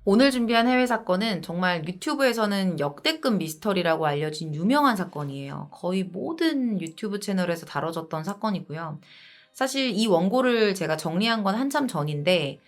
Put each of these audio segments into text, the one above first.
오늘 준비한 해외 사건은 정말 유튜브에서는 역대급 미스터리라고 알려진 유명한 사건이에요. 거의 모든 유튜브 채널에서 다뤄졌던 사건이고요. 사실 이 원고를 제가 정리한 건 한참 전인데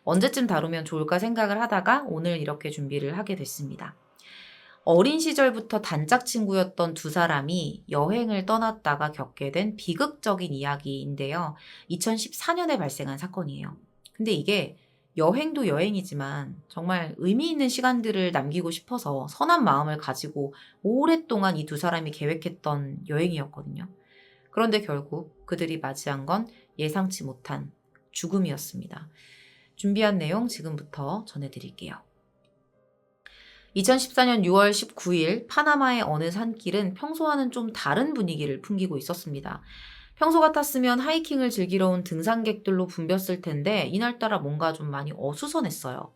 언제쯤 다루면 좋을까 생각을 하다가 오늘 이렇게 준비를 하게 됐습니다. 어린 시절부터 단짝 친구였던 두 사람이 여행을 떠났다가 겪게 된 비극적인 이야기인데요. 2014년에 발생한 사건이에요. 근데 이게 여행도 여행이지만 정말 의미 있는 시간들을 남기고 싶어서 선한 마음을 가지고 오랫동안 이 두 사람이 계획했던 여행이었거든요. 그런데 결국 그들이 맞이한 건 예상치 못한 죽음이었습니다. 준비한 내용 지금부터 전해드릴게요. 2014년 6월 19일 파나마의 어느 산길은 평소와는 좀 다른 분위기를 풍기고 있었습니다. 평소 같았으면 하이킹을 즐기러 온 등산객들로 붐볐을 텐데 이날따라 뭔가 좀 많이 어수선했어요.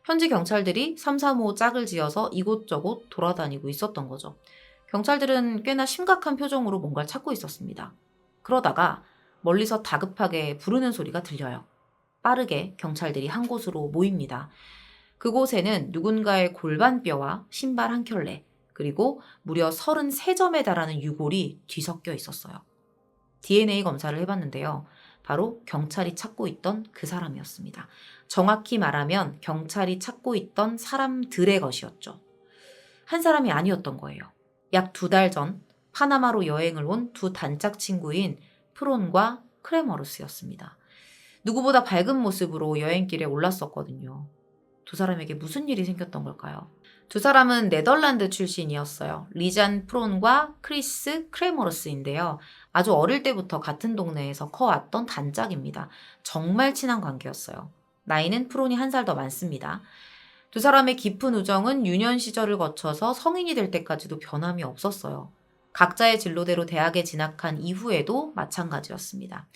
현지 경찰들이 335 짝을 지어서 이곳저곳 돌아다니고 있었던 거죠. 경찰들은 꽤나 심각한 표정으로 뭔가를 찾고 있었습니다. 그러다가 멀리서 다급하게 부르는 소리가 들려요. 빠르게 경찰들이 한 곳으로 모입니다. 그곳에는 누군가의 골반뼈와 신발 한 켤레, 그리고 무려 33점에 달하는 유골이 뒤섞여 있었어요. DNA 검사를 해봤는데요. 바로 경찰이 찾고 있던 그 사람이었습니다. 정확히 말하면 경찰이 찾고 있던 사람들의 것이었죠. 한 사람이 아니었던 거예요. 약 2달 전 파나마로 여행을 온 두 단짝 친구인 프론과 크레머루스였습니다. 누구보다 밝은 모습으로 여행길에 올랐었거든요. 두 사람에게 무슨 일이 생겼던 걸까요? 두 사람은 네덜란드 출신이었어요. 리잔 프론과 크리스 크레머러스인데요. 아주 어릴 때부터 같은 동네에서 커왔던 단짝입니다. 정말 친한 관계였어요. 나이는 프론이 1살 더 많습니다. 두 사람의 깊은 우정은 유년 시절을 거쳐서 성인이 될 때까지도 변함이 없었어요. 각자의 진로대로 대학에 진학한 이후에도 마찬가지였습니다.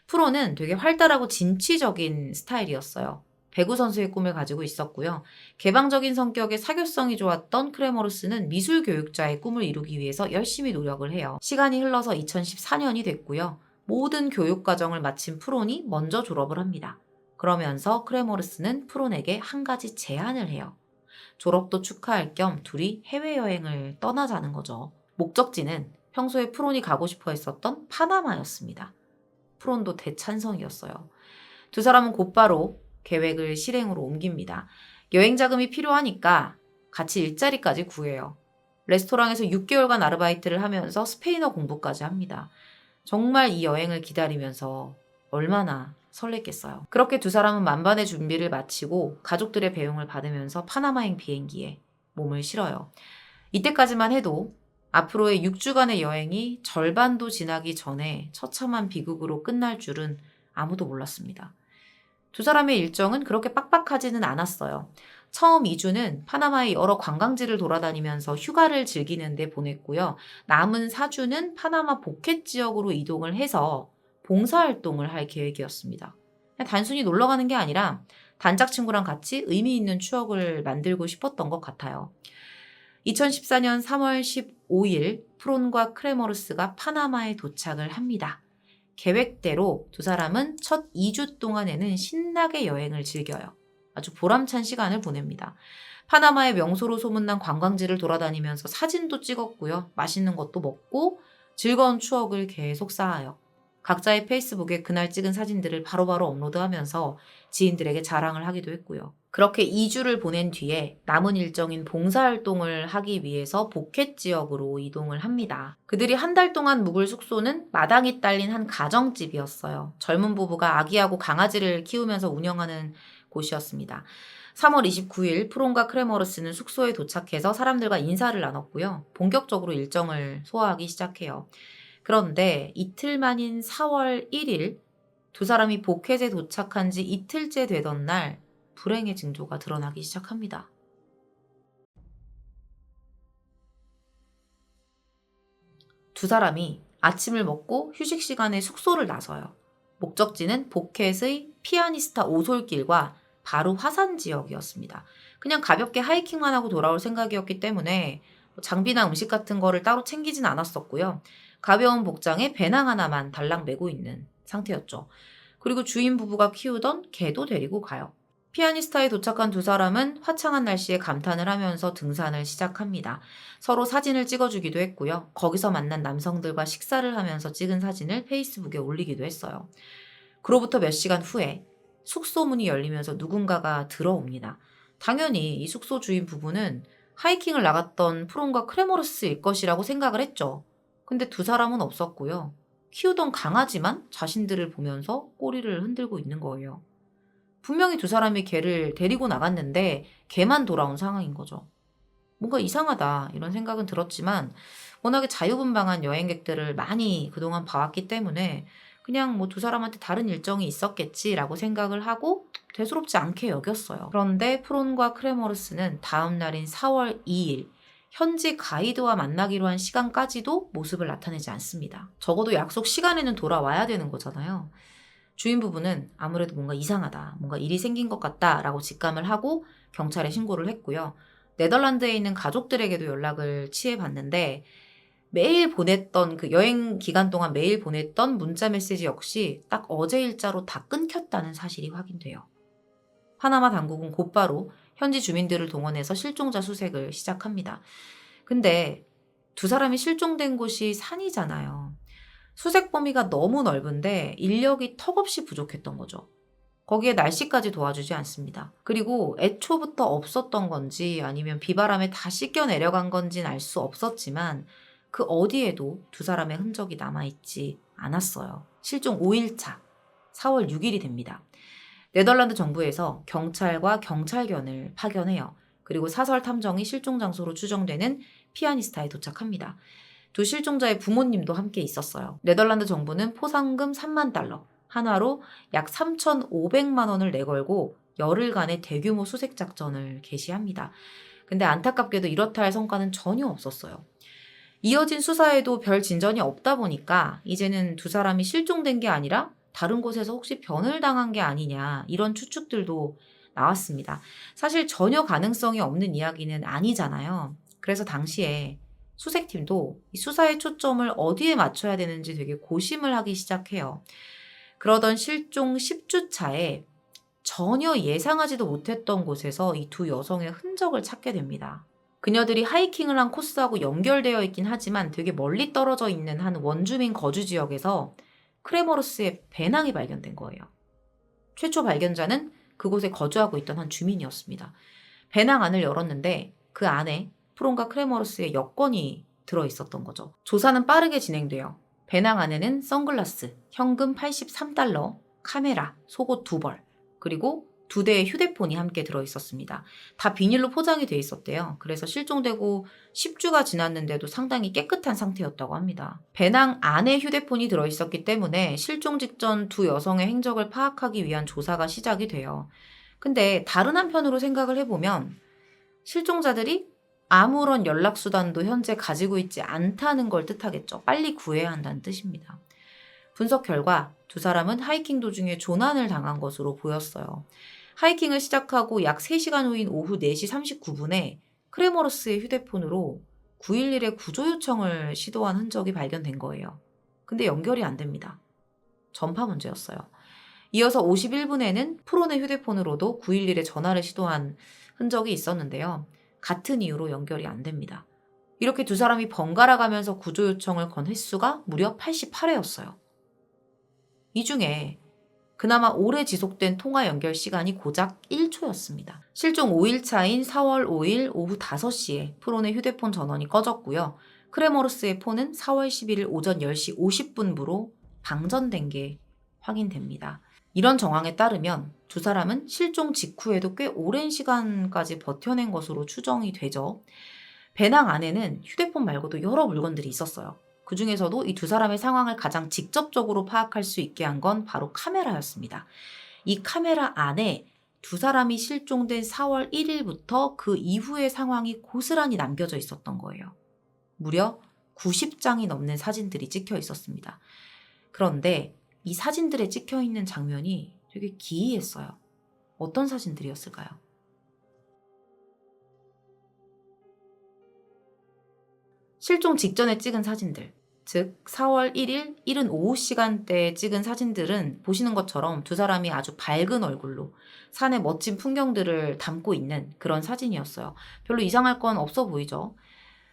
프로는 되게 활달하고 진취적인 스타일이었어요. 배구 선수의 꿈을 가지고 있었고요. 개방적인 성격에 사교성이 좋았던 크레머루스는 미술 교육자의 꿈을 이루기 위해서 열심히 노력을 해요. 시간이 흘러서 2014년이 됐고요. 모든 교육 과정을 마친 프론이 먼저 졸업을 합니다. 그러면서 크레머루스는 프론에게 한 가지 제안을 해요. 졸업도 축하할 겸 둘이 해외여행을 떠나자는 거죠. 목적지는 평소에 프론이 가고 싶어 했었던 파나마였습니다. 프론도 대찬성이었어요. 두 사람은 곧바로 계획을 실행으로 옮깁니다. 여행 자금이 필요하니까 같이 일자리까지 구해요. 레스토랑에서 6개월간 아르바이트를 하면서 스페인어 공부까지 합니다. 정말 이 여행을 기다리면서 얼마나 설렜겠어요. 그렇게 두 사람은 만반의 준비를 마치고 가족들의 배웅을 받으면서 파나마행 비행기에 몸을 실어요. 이때까지만 해도 앞으로의 6주간의 여행이 절반도 지나기 전에 처참한 비극으로 끝날 줄은 아무도 몰랐습니다. 두 사람의 일정은 그렇게 빡빡하지는 않았어요. 처음 2주는 파나마의 여러 관광지를 돌아다니면서 휴가를 즐기는 데 보냈고요. 남은 4주는 파나마 보켓 지역으로 이동을 해서 봉사활동을 할 계획이었습니다. 그냥 단순히 놀러 가는 게 아니라 단짝 친구랑 같이 의미 있는 추억을 만들고 싶었던 것 같아요. 2014년 3월 15일 프론과 크레머루스가 파나마에 도착을 합니다. 계획대로 두 사람은 첫 2주 동안에는 신나게 여행을 즐겨요. 아주 보람찬 시간을 보냅니다. 파나마의 명소로 소문난 관광지를 돌아다니면서 사진도 찍었고요. 맛있는 것도 먹고 즐거운 추억을 계속 쌓아요. 각자의 페이스북에 그날 찍은 사진들을 바로바로 업로드하면서 지인들에게 자랑을 하기도 했고요. 그렇게 2주를 보낸 뒤에 남은 일정인 봉사활동을 하기 위해서 보켓 지역으로 이동을 합니다. 그들이 한 달 동안 묵을 숙소는 마당이 딸린 한 가정집이었어요. 젊은 부부가 아기하고 강아지를 키우면서 운영하는 곳이었습니다. 3월 29일 프론과 크레머르스는 숙소에 도착해서 사람들과 인사를 나눴고요. 본격적으로 일정을 소화하기 시작해요. 그런데 이틀 만인 4월 1일 두 사람이 보켓에 도착한 지 이틀째 되던 날 불행의 징조가 드러나기 시작합니다. 두 사람이 아침을 먹고 휴식 시간에 숙소를 나서요. 목적지는 보켓의 피아니스타 오솔길과 바로 화산 지역이었습니다. 그냥 가볍게 하이킹만 하고 돌아올 생각이었기 때문에 장비나 음식 같은 거를 따로 챙기진 않았었고요. 가벼운 복장에 배낭 하나만 달랑 메고 있는 상태였죠. 그리고 주인 부부가 키우던 개도 데리고 가요. 피아니스타에 도착한 두 사람은 화창한 날씨에 감탄을 하면서 등산을 시작합니다. 서로 사진을 찍어주기도 했고요. 거기서 만난 남성들과 식사를 하면서 찍은 사진을 페이스북에 올리기도 했어요. 그로부터 몇 시간 후에 숙소 문이 열리면서 누군가가 들어옵니다. 당연히 이 숙소 주인 부부는 하이킹을 나갔던 프론과 크레모르스일 것이라고 생각을 했죠. 근데 두 사람은 없었고요. 키우던 강아지만 자신들을 보면서 꼬리를 흔들고 있는 거예요. 분명히 두 사람이 개를 데리고 나갔는데 개만 돌아온 상황인 거죠. 뭔가 이상하다 이런 생각은 들었지만 워낙에 자유분방한 여행객들을 많이 그동안 봐왔기 때문에 그냥 뭐 두 사람한테 다른 일정이 있었겠지라고 생각을 하고 대수롭지 않게 여겼어요. 그런데 프론과 크레모르스는 다음 날인 4월 2일 현지 가이드와 만나기로 한 시간까지도 모습을 나타내지 않습니다. 적어도 약속 시간에는 돌아와야 되는 거잖아요. 주인 부부는 아무래도 뭔가 이상하다, 뭔가 일이 생긴 것 같다라고 직감을 하고 경찰에 신고를 했고요. 네덜란드에 있는 가족들에게도 연락을 취해봤는데 매일 보냈던 그 여행 기간 동안 매일 보냈던 문자 메시지 역시 딱 어제 일자로 다 끊겼다는 사실이 확인돼요. 파나마 당국은 곧바로 현지 주민들을 동원해서 실종자 수색을 시작합니다. 근데 두 사람이 실종된 곳이 산이잖아요. 수색 범위가 너무 넓은데 인력이 턱없이 부족했던 거죠. 거기에 날씨까지 도와주지 않습니다. 그리고 애초부터 없었던 건지 아니면 비바람에 다 씻겨 내려간 건지는 알 수 없었지만 그 어디에도 두 사람의 흔적이 남아있지 않았어요. 실종 5일차 4월 6일이 됩니다. 네덜란드 정부에서 경찰과 경찰견을 파견해요. 그리고 사설 탐정이 실종 장소로 추정되는 피아니스타에 도착합니다. 두 실종자의 부모님도 함께 있었어요. 네덜란드 정부는 포상금 3만 달러, 한화로 약 3,500만 원을 내걸고 열흘간의 대규모 수색 작전을 개시합니다. 근데 안타깝게도 이렇다 할 성과는 전혀 없었어요. 이어진 수사에도 별 진전이 없다 보니까 이제는 두 사람이 실종된 게 아니라 다른 곳에서 혹시 변을 당한 게 아니냐 이런 추측들도 나왔습니다. 사실 전혀 가능성이 없는 이야기는 아니잖아요. 그래서 당시에 수색팀도 이 수사의 초점을 어디에 맞춰야 되는지 되게 고심을 하기 시작해요. 그러던 실종 10주 차에 전혀 예상하지도 못했던 곳에서 이 두 여성의 흔적을 찾게 됩니다. 그녀들이 하이킹을 한 코스하고 연결되어 있긴 하지만 되게 멀리 떨어져 있는 한 원주민 거주 지역에서 크레모르스의 배낭이 발견된 거예요. 최초 발견자는 그곳에 거주하고 있던 한 주민이었습니다. 배낭 안을 열었는데 그 안에 프론과 크레모르스의 여권이 들어있었던 거죠. 조사는 빠르게 진행돼요. 배낭 안에는 선글라스, 현금 83달러, 카메라, 속옷 2벌, 그리고 2대의 휴대폰이 함께 들어있었습니다. 다 비닐로 포장이 돼 있었대요. 그래서 실종되고 10주가 지났는데도 상당히 깨끗한 상태였다고 합니다. 배낭 안에 휴대폰이 들어있었기 때문에 실종 직전 두 여성의 행적을 파악하기 위한 조사가 시작이 돼요. 근데 다른 한편으로 생각을 해보면 실종자들이 아무런 연락수단도 현재 가지고 있지 않다는 걸 뜻하겠죠. 빨리 구해야 한다는 뜻입니다. 분석 결과 두 사람은 하이킹 도중에 조난을 당한 것으로 보였어요. 하이킹을 시작하고 약 3시간 후인 오후 4시 39분에 크레모러스의 휴대폰으로 911에 구조 요청을 시도한 흔적이 발견된 거예요. 근데 연결이 안 됩니다. 전파 문제였어요. 이어서 51분에는 프론의 휴대폰으로도 911에 전화를 시도한 흔적이 있었는데요. 같은 이유로 연결이 안 됩니다. 이렇게 두 사람이 번갈아 가면서 구조 요청을 건 횟수가 무려 88회였어요. 이 중에 그나마 오래 지속된 통화 연결 시간이 고작 1초였습니다. 실종 5일차인 4월 5일 오후 5시에 프론의 휴대폰 전원이 꺼졌고요. 크레모르스의 폰은 4월 11일 오전 10시 50분부로 방전된 게 확인됩니다. 이런 정황에 따르면 두 사람은 실종 직후에도 꽤 오랜 시간까지 버텨낸 것으로 추정이 되죠. 배낭 안에는 휴대폰 말고도 여러 물건들이 있었어요. 그 중에서도 이 두 사람의 상황을 가장 직접적으로 파악할 수 있게 한 건 바로 카메라였습니다. 이 카메라 안에 두 사람이 실종된 4월 1일부터 그 이후의 상황이 고스란히 남겨져 있었던 거예요. 무려 90장이 넘는 사진들이 찍혀 있었습니다. 그런데 이 사진들에 찍혀 있는 장면이 되게 기이했어요. 어떤 사진들이었을까요? 실종 직전에 찍은 사진들, 즉 4월 1일 이른 오후 시간대에 찍은 사진들은 보시는 것처럼 두 사람이 아주 밝은 얼굴로 산의 멋진 풍경들을 담고 있는 그런 사진이었어요. 별로 이상할 건 없어 보이죠?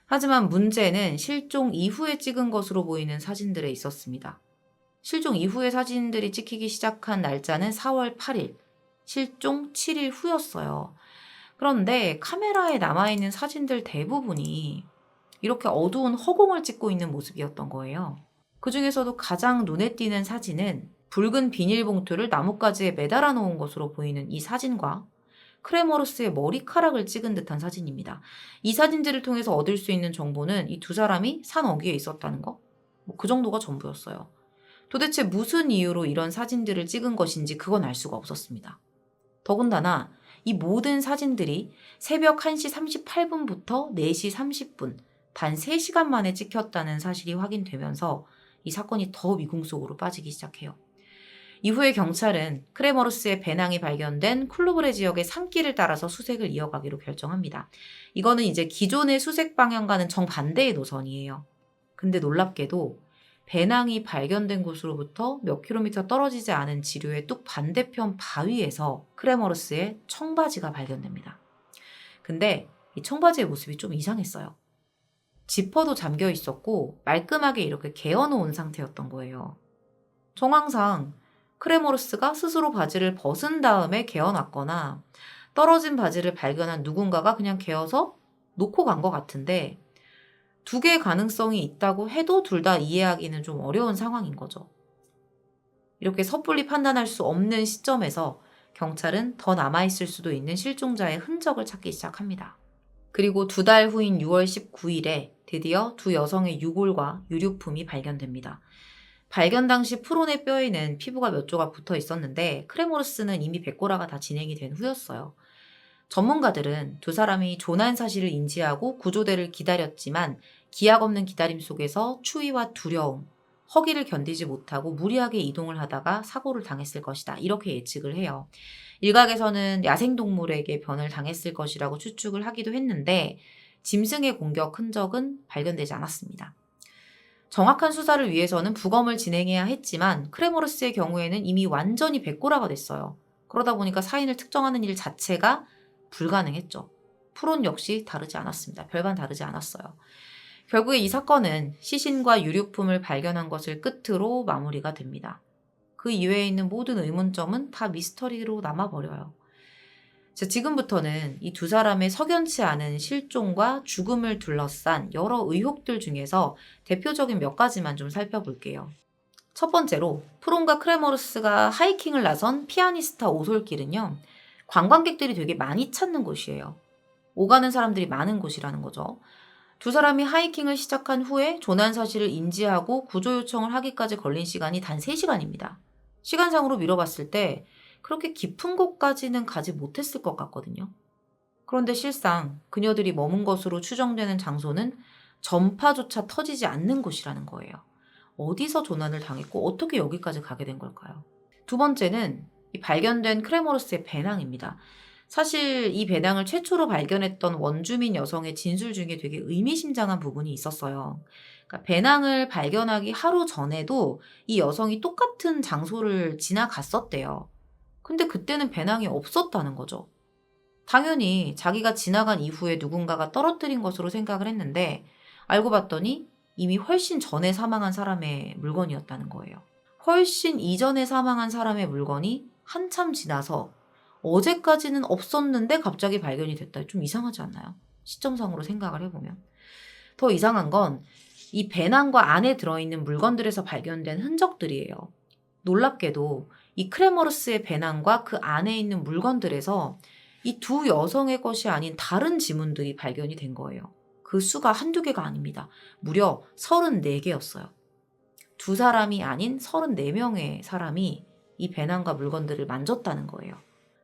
하지만 문제는 실종 이후에 찍은 것으로 보이는 사진들에 있었습니다. 실종 이후의 사진들이 찍히기 시작한 날짜는 4월 8일, 실종 7일 후였어요. 그런데 카메라에 남아있는 사진들 대부분이 이렇게 어두운 허공을 찍고 있는 모습이었던 거예요. 그 중에서도 가장 눈에 띄는 사진은 붉은 비닐봉투를 나뭇가지에 매달아 놓은 것으로 보이는 이 사진과 크레머루스의 머리카락을 찍은 듯한 사진입니다. 이 사진들을 통해서 얻을 수 있는 정보는 이 두 사람이 산 어귀에 있었다는 거? 그 정도가 전부였어요. 도대체 무슨 이유로 이런 사진들을 찍은 것인지 그건 알 수가 없었습니다. 더군다나 이 모든 사진들이 새벽 1시 38분부터 4시 30분, 단 3시간 만에 찍혔다는 사실이 확인되면서 이 사건이 더 미궁 속으로 빠지기 시작해요. 이후에 경찰은 크레머루스의 배낭이 발견된 쿨루브레 지역의 산길을 따라서 수색을 이어가기로 결정합니다. 이거는 이제 기존의 수색 방향과는 정반대의 노선이에요. 근데 놀랍게도 배낭이 발견된 곳으로부터 몇 킬로미터 떨어지지 않은 지류의 뚝 반대편 바위에서 크레머루스의 청바지가 발견됩니다. 근데 이 청바지의 모습이 좀 이상했어요. 지퍼도 잠겨 있었고 말끔하게 이렇게 개어놓은 상태였던 거예요. 정황상 크레머루스가 스스로 바지를 벗은 다음에 개어놨거나 떨어진 바지를 발견한 누군가가 그냥 개어서 놓고 간 것 같은데 두 개의 가능성이 있다고 해도 둘 다 이해하기는 좀 어려운 상황인 거죠. 이렇게 섣불리 판단할 수 없는 시점에서 경찰은 더 남아있을 수도 있는 실종자의 흔적을 찾기 시작합니다. 그리고 2달 후인 6월 19일에 드디어 두 여성의 유골과 유류품이 발견됩니다. 발견 당시 프론의 뼈에는 피부가 몇 조각 붙어 있었는데 크레모루스는 이미 백골화가 다 진행이 된 후였어요. 전문가들은 두 사람이 조난 사실을 인지하고 구조대를 기다렸지만 기약 없는 기다림 속에서 추위와 두려움, 허기를 견디지 못하고 무리하게 이동을 하다가 사고를 당했을 것이다. 이렇게 예측을 해요. 일각에서는 야생동물에게 변을 당했을 것이라고 추측을 하기도 했는데 짐승의 공격 흔적은 발견되지 않았습니다. 정확한 수사를 위해서는 부검을 진행해야 했지만 크레모루스의 경우에는 이미 완전히 백골화가 됐어요. 그러다 보니까 사인을 특정하는 일 자체가 불가능했죠. 프론 역시 다르지 않았습니다. 별반 다르지 않았어요. 결국에 이 사건은 시신과 유류품을 발견한 것을 끝으로 마무리가 됩니다. 그 이외에 있는 모든 의문점은 다 미스터리로 남아버려요. 지금부터는 이 두 사람의 석연치 않은 실종과 죽음을 둘러싼 여러 의혹들 중에서 대표적인 몇 가지만 좀 살펴볼게요. 첫 번째로 프론과 크레머루스가 하이킹을 나선 피아니스타 오솔길은요. 관광객들이 되게 많이 찾는 곳이에요. 오가는 사람들이 많은 곳이라는 거죠. 두 사람이 하이킹을 시작한 후에 조난 사실을 인지하고 구조 요청을 하기까지 걸린 시간이 단 3시간입니다. 시간상으로 미뤄봤을 때 그렇게 깊은 곳까지는 가지 못했을 것 같거든요. 그런데 실상 그녀들이 머문 것으로 추정되는 장소는 전파조차 터지지 않는 곳이라는 거예요. 어디서 조난을 당했고 어떻게 여기까지 가게 된 걸까요? 두 번째는 이 발견된 크레모루스의 배낭입니다. 사실 이 배낭을 최초로 발견했던 원주민 여성의 진술 중에 되게 의미심장한 부분이 있었어요. 그러니까 배낭을 발견하기 하루 전에도 이 여성이 똑같은 장소를 지나갔었대요. 근데 그때는 배낭이 없었다는 거죠. 당연히 자기가 지나간 이후에 누군가가 떨어뜨린 것으로 생각을 했는데 알고 봤더니 이미 훨씬 전에 사망한 사람의 물건이었다는 거예요. 훨씬 이전에 사망한 사람의 물건이 한참 지나서 어제까지는 없었는데 갑자기 발견이 됐다. 좀 이상하지 않나요? 시점상으로 생각을 해보면. 더 이상한 건 이 배낭과 안에 들어있는 물건들에서 발견된 흔적들이에요. 놀랍게도 이 크레머루스의 배낭과 그 안에 있는 물건들에서 이 두 여성의 것이 아닌 다른 지문들이 발견이 된 거예요. 그 수가 한두 개가 아닙니다. 무려 34개였어요. 두 사람이 아닌 34명의 사람이 이 배낭과 물건들을 만졌다는 거예요.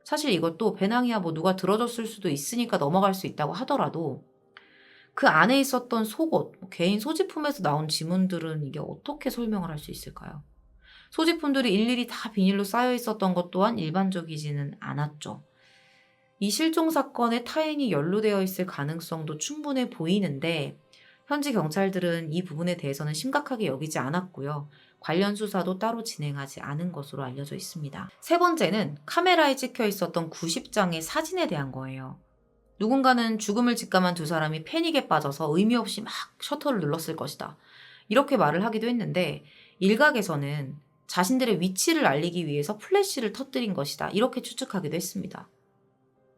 사실 이것도 배낭이야 뭐 누가 들어줬을 수도 있으니까 넘어갈 수 있다고 하더라도 그 안에 있었던 속옷, 개인 소지품에서 나온 지문들은 이게 어떻게 설명을 할 수 있을까요? 소지품들이 일일이 다 비닐로 쌓여 있었던 것 또한 일반적이지는 않았죠. 이 실종 사건에 타인이 연루되어 있을 가능성도 충분해 보이는데 현지 경찰들은 이 부분에 대해서는 심각하게 여기지 않았고요. 관련 수사도 따로 진행하지 않은 것으로 알려져 있습니다. 세 번째는 카메라에 찍혀 있었던 90장의 사진에 대한 거예요. 누군가는 죽음을 직감한 두 사람이 패닉에 빠져서 의미 없이 막 셔터를 눌렀을 것이다. 이렇게 말을 하기도 했는데 일각에서는 자신들의 위치를 알리기 위해서 플래시를 터뜨린 것이다. 이렇게 추측하기도 했습니다.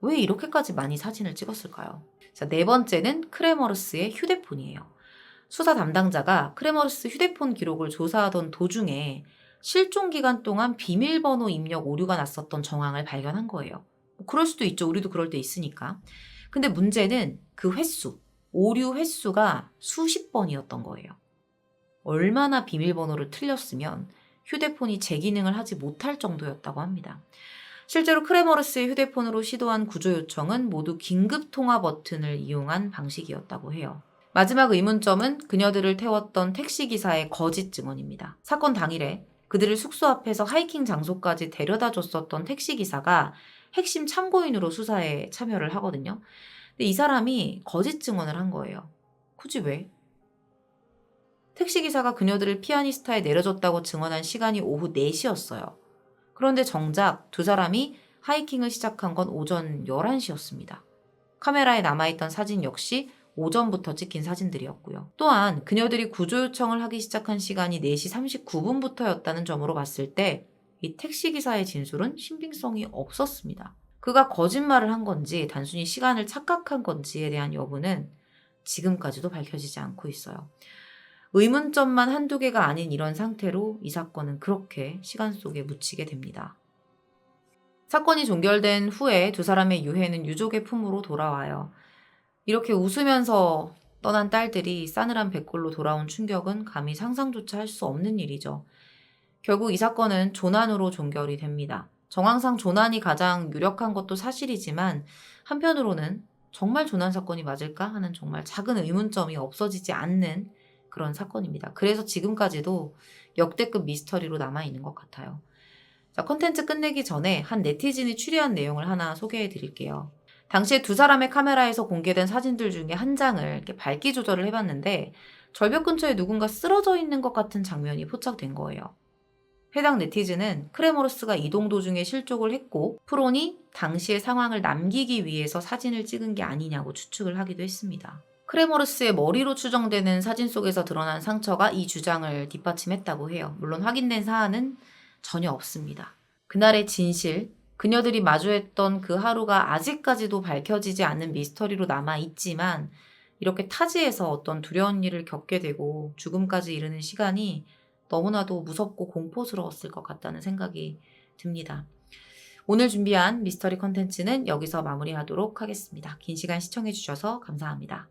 왜 이렇게까지 많이 사진을 찍었을까요? 자, 네 번째는 크레머르스의 휴대폰이에요. 수사 담당자가 크레머르스 휴대폰 기록을 조사하던 도중에 실종 기간 동안 비밀번호 입력 오류가 났었던 정황을 발견한 거예요. 그럴 수도 있죠. 우리도 그럴 때 있으니까. 근데 문제는 그 횟수, 오류 횟수가 수십 번이었던 거예요. 얼마나 비밀번호를 틀렸으면 휴대폰이 재기능을 하지 못할 정도였다고 합니다. 실제로 크레머르스의 휴대폰으로 시도한 구조 요청은 모두 긴급 통화 버튼을 이용한 방식이었다고 해요. 마지막 의문점은 그녀들을 태웠던 택시기사의 거짓 증언입니다. 사건 당일에 그들을 숙소 앞에서 하이킹 장소까지 데려다 줬었던 택시기사가 핵심 참고인으로 수사에 참여를 하거든요. 근데 이 사람이 거짓 증언을 한 거예요. 굳이 왜? 택시기사가 그녀들을 피아니스타에 내려줬다고 증언한 시간이 오후 4시였어요. 그런데 정작 두 사람이 하이킹을 시작한 건 오전 11시였습니다. 카메라에 남아있던 사진 역시 오전부터 찍힌 사진들이었고요. 또한 그녀들이 구조 요청을 하기 시작한 시간이 4시 39분부터였다는 점으로 봤을 때 이 택시기사의 진술은 신빙성이 없었습니다. 그가 거짓말을 한 건지 단순히 시간을 착각한 건지에 대한 여부는 지금까지도 밝혀지지 않고 있어요. 의문점만 한두 개가 아닌 이런 상태로 이 사건은 그렇게 시간 속에 묻히게 됩니다. 사건이 종결된 후에 두 사람의 유해는 유족의 품으로 돌아와요. 이렇게 웃으면서 떠난 딸들이 싸늘한 백골로 돌아온 충격은 감히 상상조차 할 수 없는 일이죠. 결국 이 사건은 조난으로 종결이 됩니다. 정황상 조난이 가장 유력한 것도 사실이지만 한편으로는 정말 조난 사건이 맞을까 하는 정말 작은 의문점이 없어지지 않는 그런 사건입니다. 그래서 지금까지도 역대급 미스터리로 남아있는 것 같아요. 자, 콘텐츠 끝내기 전에 한 네티즌이 추리한 내용을 하나 소개해 드릴게요. 당시에 두 사람의 카메라에서 공개된 사진들 중에 한 장을 이렇게 밝기 조절을 해봤는데 절벽 근처에 누군가 쓰러져 있는 것 같은 장면이 포착된 거예요. 해당 네티즌은 크레머르스가 이동 도중에 실족을 했고 프론이 당시의 상황을 남기기 위해서 사진을 찍은 게 아니냐고 추측을 하기도 했습니다. 크레머르스의 머리로 추정되는 사진 속에서 드러난 상처가 이 주장을 뒷받침했다고 해요. 물론 확인된 사안은 전혀 없습니다. 그날의 진실, 그녀들이 마주했던 그 하루가 아직까지도 밝혀지지 않는 미스터리로 남아있지만 이렇게 타지에서 어떤 두려운 일을 겪게 되고 죽음까지 이르는 시간이 너무나도 무섭고 공포스러웠을 것 같다는 생각이 듭니다. 오늘 준비한 미스터리 컨텐츠는 여기서 마무리하도록 하겠습니다. 긴 시간 시청해주셔서 감사합니다.